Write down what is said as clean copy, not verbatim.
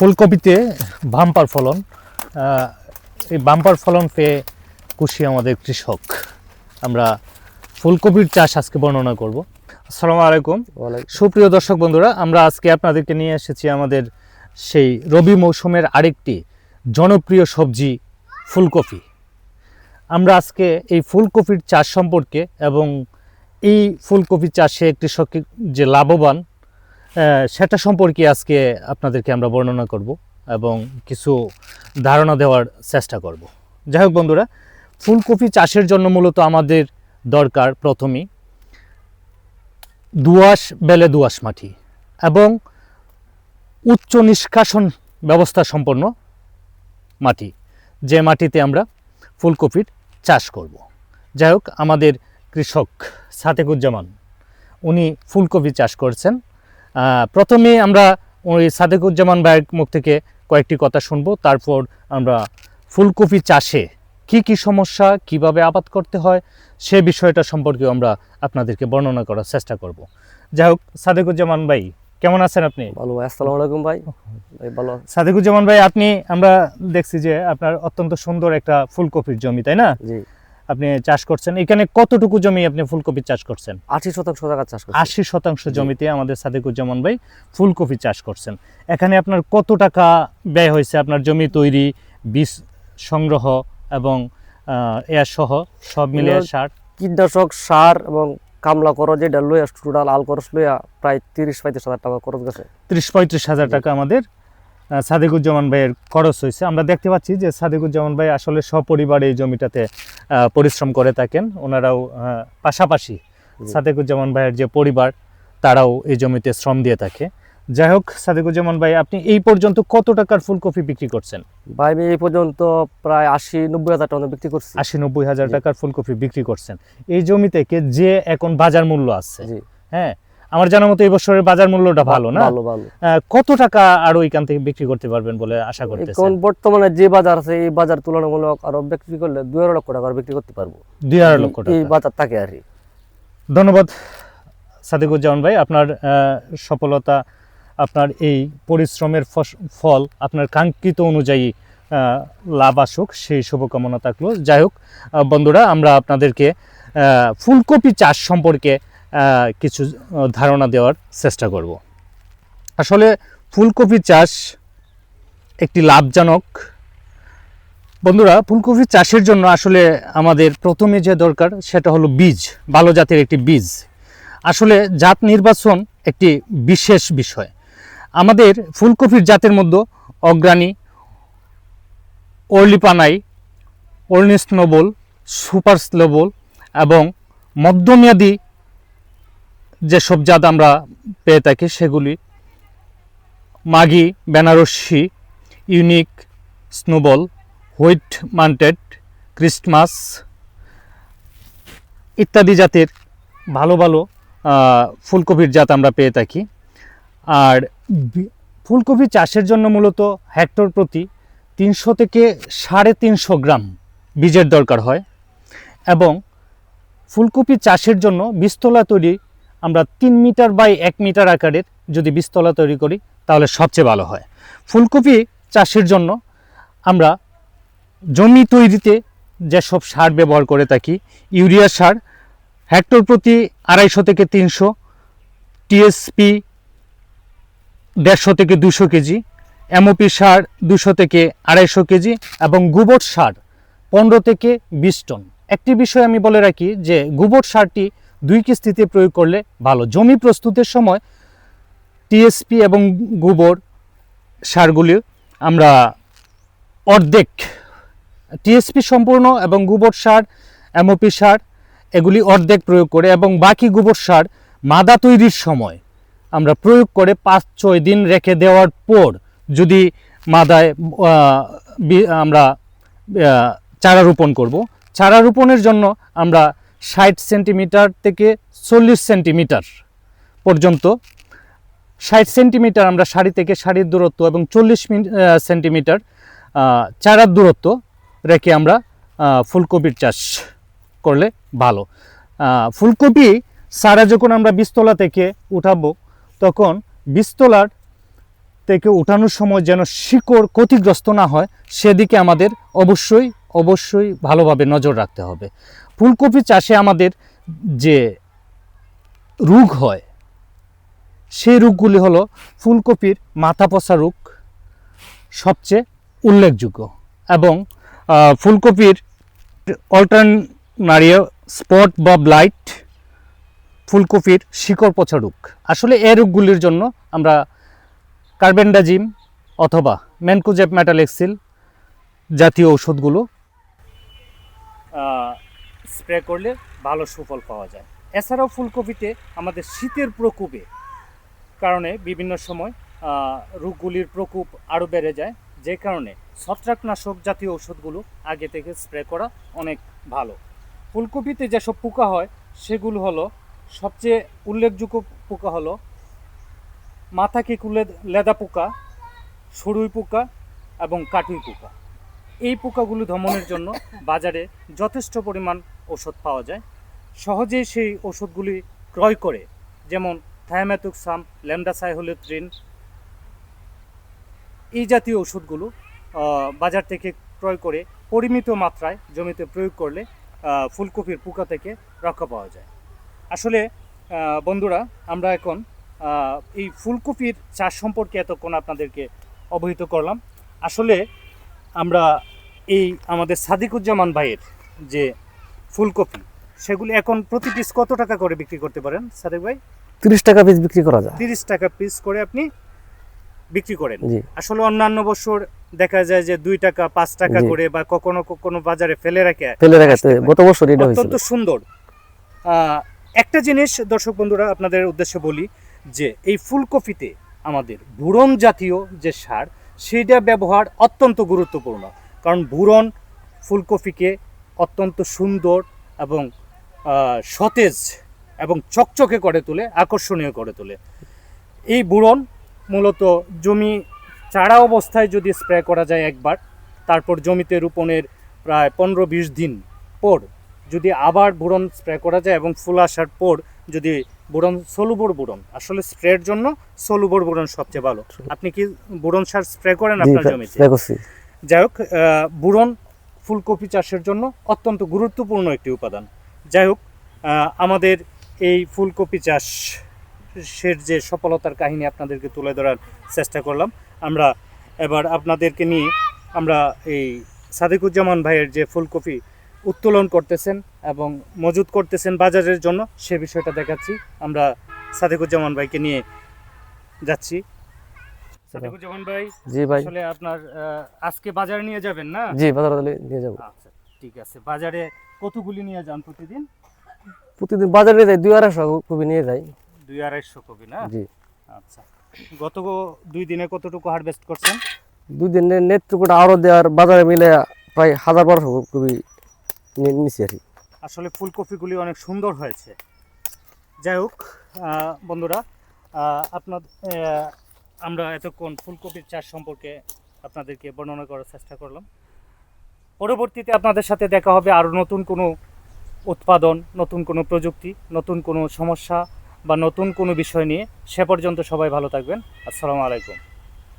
ফুলকপিতে বাম্পার ফলন, এই বাম্পার ফলন পেয়ে খুশি আমাদের কৃষক। আমরা ফুলকপির চাষ আজকে বর্ণনা করব। আসসালামু আলাইকুম সুপ্রিয় দর্শক বন্ধুরা, আমরা আজকে আপনাদেরকে নিয়ে এসেছি আমাদের সেই রবি মৌসুমের আরেকটি জনপ্রিয় সবজি ফুলকপি। আমরা আজকে এই ফুলকপির চাষ সম্পর্কে এবং এই ফুলকপি চাষে কৃষক যে লাভবান সেটা সম্পর্কে আজকে আপনাদেরকে আমরা বর্ণনা করব এবং কিছু ধারণা দেওয়ার চেষ্টা করব। যাই হোক বন্ধুরা, ফুলকপি চাষের জন্য মূলত আমাদের দরকার প্রথমেই দোআঁশ বেলে দোআঁশ মাটি এবং উচ্চ নিষ্কাশন ব্যবস্থা সম্পন্ন মাটি, যে মাটিতে আমরা ফুলকপির চাষ করব। যাই হোক, আমাদের কৃষক সাদেকুজ্জামান উনি ফুলকপি চাষ করছেন। প্রথমে আমরা ওই সাদেকুজ্জামান ভাইয়ের মুখ থেকে কয়েকটি কথা শুনবো, তারপর আমরা ফুলকপি চাষে কি কি সমস্যা, কিভাবে আবাদ করতে হয় সে বিষয়টা সম্পর্কে আমরা আপনাদেরকে বর্ণনা করার চেষ্টা করব। যাই হোক, সাদেকুজ্জামান ভাই কেমন আছেন আপনি? ভালো ভাই, আসসালামু আলাইকুম ভাই। ভালো। সাদেকুজ্জামান ভাই, আমরা দেখছি যে আপনার অত্যন্ত সুন্দর একটা ফুলকপির জমি, তাই না? জি। আপনি চাষ করছেন। এখানে কতটুকু জমি আপনি ফুলকপি চাষ করছেন? 80% জায়গা চাষ করছি। 80% জমিতে আমাদের সাদেকুজ্জামান ভাই ফুলকপি চাষ করছেন। এখানে আপনার কত টাকা ব্যয় হয়েছে আপনার জমি তৈরি, বীজ সংগ্রহ এবং এর সহ সব মিলিয়ে সার, কীটনাশক, সার এবং কামলা খরচ, যেটা লইয়া টোটাল আল খরচ লইয়া প্রায় 30-35 হাজার টাকা খরচ গেছে। 30-35 হাজার টাকা আমাদের সাদেকুজ্জামান ভাইয়ের খরচ হয়েছে। আমরা দেখতে পাচ্ছি যে সাদেকুজ্জামান ভাই আসলে সপরিবারে এই জমিটাতে পরিশ্রম করে থাকেন। ওনারাও পাশাপাশি সাদেকুজ্জামান ভাইয়ের যে পরিবার তারাও এই জমিতে শ্রম দিয়ে থাকে। যাই হোক, সাদেকুজ্জামান ভাই, আপনি এই পর্যন্ত কত টাকার ফুলকপি বিক্রি করছেন? ভাই আমি এই পর্যন্ত প্রায় 80-90 হাজার টাকা বিক্রি করছি। 80-90 হাজার টাকার ফুলকপি বিক্রি করছেন এই জমি থেকে, যে এখন বাজার মূল্য আছে। হ্যাঁ, আমার জানার মতো এই বছরের বাজার মূল্যটা ভালো না? ভালো ভালো। কত টাকা আরো এখান থেকে বিক্রি করতে পারবেন বলে আশা করতেছেন? এখন বর্তমানে যে বাজার আছে এই বাজার তুলনামূলক আরো বিক্রি করলে 2.5 লক্ষ টাকা বিক্রি করতে পারবো। 2.5 লক্ষ টাকা এই বাজার থাকে আর কি। ধন্যবাদ সাদেকুজ্জামান ভাই, আপনার সফলতা, আপনার এই পরিশ্রমের ফল আপনার কাঙ্ক্ষিত অনুযায়ী লাভ আসুক সেই শুভকামনা থাকলো। যাই হোক বন্ধুরা, আমরা আপনাদেরকে ফুলকপি চাষ সম্পর্কে কিছু ধারণা দেওয়ার চেষ্টা করব। আসলে ফুলকপি চাষ একটি লাভজনক। বন্ধুরা, ফুলকপি চাষের জন্য আসলে আমাদের প্রথমে যে দরকার সেটা হলো বীজ, ভালো জাতের একটি বীজ। আসলে জাত নির্বাচন একটি বিশেষ বিষয়। আমাদের ফুলকপির জাতের মধ্যে অগ্রাণী, অর্লিপানাই, অর্নিস নোবল, সুপার স্লোবল এবং মধ্যমেয়াদী যেসব জাত আমরা পেয়ে থাকি সেগুলি মাগি, বেনারসি, ইউনিক, স্নোবল, হোয়াইট মান্টেড, ক্রিস্টমাস ইত্যাদি জাতের ভালো ভালো ফুলকপির জাত আমরা পেয়ে থাকি। আর ফুলকপি চাষের জন্য মূলত হেক্টর প্রতি 300 থেকে 350 গ্রাম বীজের দরকার হয় এবং ফুলকপি চাষের জন্য বীজতলা তৈরি আমরা 3 মিটার বাই 1 মিটার আকারের যদি বীজতলা তৈরি করি তাহলে সবচেয়ে ভালো হয়। ফুলকপি চাষের জন্য আমরা জমি তৈরিতে যেসব সার ব্যবহার করে থাকি, ইউরিয়া সার হেক্টর প্রতি 250 থেকে 300, টিএসপি 150 থেকে 200 কেজি, এমওপি সার 200 থেকে 250 কেজি এবং গোবর সার 15 থেকে 20 টন। একটি বিষয় আমি বলে রাখি যে গোবর সারটি 2 কিস্তিতে প্রয়োগ করলে ভালো। জমি প্রস্তুতের সময় টিএসপি এবং গোবর সারগুলি আমরা অর্ধেক, টিএসপি সম্পূর্ণ এবং গোবর সার, এমওপি সার এগুলি অর্ধেক প্রয়োগ করে এবং বাকি গোবর সার মাদা তৈরির সময় আমরা প্রয়োগ করে 5-6 দিন রেখে দেওয়ার পর যদি মাদায় আমরা চারা রোপণ করব। চারা রোপণের জন্য আমরা 60 সেন্টিমিটার থেকে 40 সেন্টিমিটার পর্যন্ত, 60 সেন্টিমিটার আমরা সারি থেকে সারির দূরত্ব এবং 40 সেন্টিমিটার চারার দূরত্ব রেখে আমরা ফুলকপির চাষ করলে ভালো। ফুলকপি চারা যখন আমরা বীজতলা থেকে উঠাবো তখন বীজতলার থেকে উঠানোর সময় যেন শিকড় ক্ষতিগ্রস্ত না হয় সেদিকে আমাদের অবশ্যই ভালোভাবে নজর রাখতে হবে। ফুলকপি চাষে আমাদের যে রোগ হয় সেই রোগগুলি হলো ফুলকপির মাথা পচা রোগ সবচেয়ে উল্লেখযোগ্য, এবং ফুলকপির অল্টারনারিয়া স্পট বা ব্লাইট, ফুলকপির শিকড় পচা রোগ। আসলে এই রোগগুলির জন্য আমরা কার্বেন্ডাজিম অথবা ম্যানকোজেব মেটালেক্সিল জাতীয় ওষুধগুলো স্প্রে করলে ভালো সুফল পাওয়া যায়। এছাড়াও ফুলকপিতে আমাদের শীতের প্রকোপে কারণে বিভিন্ন সময় রোগগুলির প্রকোপ আরও বেড়ে যায়, যে কারণে ছত্রাকনাশক জাতীয় ওষুধগুলো আগে থেকে স্প্রে করা অনেক ভালো। ফুলকপিতে যেসব পোকা হয় সেগুলো হলো, সবচেয়ে উল্লেখযোগ্য পোকা হলো মাথা কেঁকুলে লেদা পোকা, সরুই পোকা এবং কাটুই পোকা। এই পোকাগুলো দমনের জন্য বাজারে যথেষ্ট পরিমাণ ওষুধ পাওয়া যায়। সহজেই সেই ওষুধগুলি ক্রয় করে, যেমন থায়ামেথক্সাম, ল্যামডাসাইহোলিট্রিন, এই জাতীয় ওষুধগুলো বাজার থেকে ক্রয় করে পরিমিত মাত্রায় জমিতে প্রয়োগ করলে ফুলকপির পোকা থেকে রক্ষা পাওয়া যায়। আসলে বন্ধুরা, আমরা এখন এই ফুলকপির চাষ সম্পর্কে এতক্ষণ আপনাদেরকে অবহিত করলাম। আসলে আমরা এই আমাদের সাদিকুজ্জামান ভাইয়ের যে ফুলকপি, সেগুলি এখন প্রতি পিস কত টাকা করে বিক্রি করতে পারেন সাদিক ভাই? 30 টাকা পিস বিক্রি করা যায়। 30 টাকা পিস করে আপনি বিক্রি করেন। জি। আসলে অন্যান্য বছর দেখা যায় যে 2 টাকা 5 টাকা জি। করে, বা কখনো বাজারে ফেলে রাখে। গত বছর এটা হয়েছিল। অত্যন্ত সুন্দর। একটা জিনিস দর্শক বন্ধুরা আপনাদের উদ্দেশ্যে বলি, যে এই ফুলকপিতে আমাদের বোরন জাতীয় যে সার, সেটা ব্যবহার অত্যন্ত গুরুত্বপূর্ণ। কারণ বোরন ফুলকপিকে অত্যন্ত সুন্দর এবং সতেজ এবং চকচকে করে তোলে, আকর্ষণীয় করে তোলে। এই বোরন মূলত জমি চারা অবস্থায় যদি স্প্রে করা যায় একবার, তারপর জমিতে রোপণের প্রায় 15-20 দিন পর যদি আবার বোরন স্প্রে করা যায়, এবং ফুল আসার পর যদি বোরন, সলুবর বোরন, আসলে স্প্রের জন্য সলুবর বোরন সবচেয়ে ভালো। আপনি কি বোরন সার স্প্রে করেন আপনার জমিতে? যাই হোক, বোরন ফুলকপি চাষের জন্য অত্যন্ত গুরুত্বপূর্ণ একটি উপাদান। যাই হোক, আমাদের এই ফুলকপি চাষের যে সফলতার কাহিনী আপনাদেরকে তুলে ধরার চেষ্টা করলাম। আমরা এবার আপনাদেরকে নিয়ে আমরা এই সাদিকুজ্জামান ভাইয়ের যে ফুলকপি উত্তোলন করতেছেন এবং মজুত করতেছেন বাজারের জন্য, সে বিষয়টা দেখাচ্ছি। আমরা সাদিকুজ্জামান ভাইকে নিয়ে যাচ্ছি। সাদিকুজ্জামান ভাই, জি ভাই, আসলে আপনার আজকে বাজারে নিয়ে যাবেন না? জি, বাজারে নিয়ে যাব। আচ্ছা, ঠিক আছে। বাজারে কতগুলি নিয়ে যান প্রতিদিন? প্রতিদিন বাজারে যাই 200-250 কপি নিয়ে যাই। 200-250 কপি না? জি। আচ্ছা, গত 2 দিনে কতটুকু হারভেস্ট করছেন? 2 দিনের নেতৃত্বটা আরো দেওয়ার বাজারে মিলে প্রায় 1000-1200 কপি নিয়েছি আর কি। আসলে ফুলকপিগুলি অনেক সুন্দর হয়েছে। যাই হোক বন্ধুরা, আমরা এতক্ষণ ফুলকপির চাষ সম্পর্কে আপনাদেরকে বর্ণনা করার চেষ্টা করলাম। পরবর্তীতে আপনাদের সাথে দেখা হবে আরও নতুন কোনো উৎপাদন, নতুন কোনো প্রযুক্তি, নতুন কোনো সমস্যা বা নতুন কোনো বিষয় নিয়ে। সে পর্যন্ত সবাই ভালো থাকবেন। আসসালামু আলাইকুম।